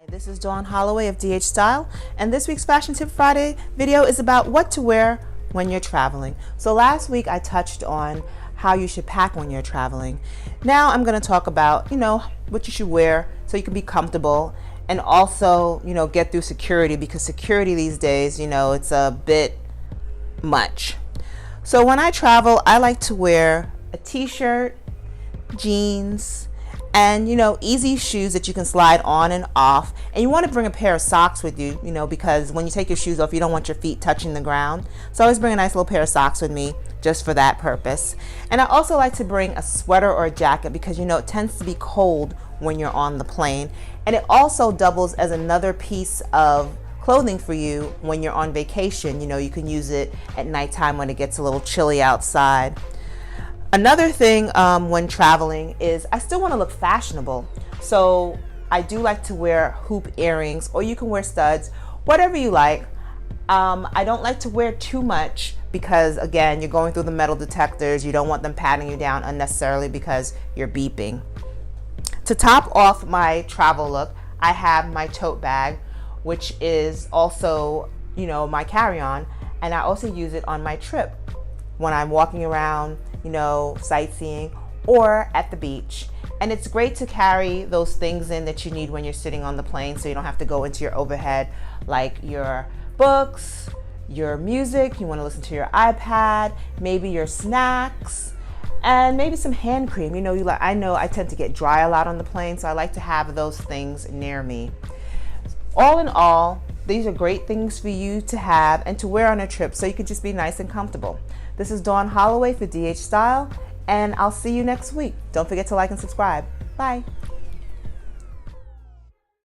This is Holloway of DHStyle, and this week's Fashion Tip Friday video is about what to wear when you're traveling. So last week I touched on how you should pack when you're traveling. Now I'm going to talk about, what you should wear so you can be comfortable and also, get through security, because security these days, it's a bit much. So when I travel, I like to wear a t-shirt, jeans, and easy shoes that you can slide on and off. And you want to bring a pair of socks with you, because when you take your shoes off, you don't want your feet touching the ground. So I always bring a nice little pair of socks with me just for that purpose. And I also like to bring a sweater or a jacket because it tends to be cold when you're on the plane. And it also doubles as another piece of clothing for you when you're on vacation. You can use it at nighttime when it gets a little chilly outside. Another thing when traveling is I still want to look fashionable. So I do like to wear hoop earrings, or you can wear studs, whatever you like. I don't like to wear too much because, again, you're going through the metal detectors. You don't want them patting you down unnecessarily because you're beeping. To top off my travel look, I have my tote bag, which is also, my carry-on, and I also use it on my trip when I'm walking around, sightseeing or at the beach. And it's great to carry those things in that you need when you're sitting on the plane, so you don't have to go into your overhead, like your books, your music, you want to listen to your iPad, maybe your snacks, and maybe some hand cream. I know I tend to get dry a lot on the plane, so I like to have those things near me. All in all, these are great things for you to have and to wear on a trip so you can just be nice and comfortable. This is Dawn Holloway for DHStyle, and I'll see you next week. Don't forget to like and subscribe. Bye.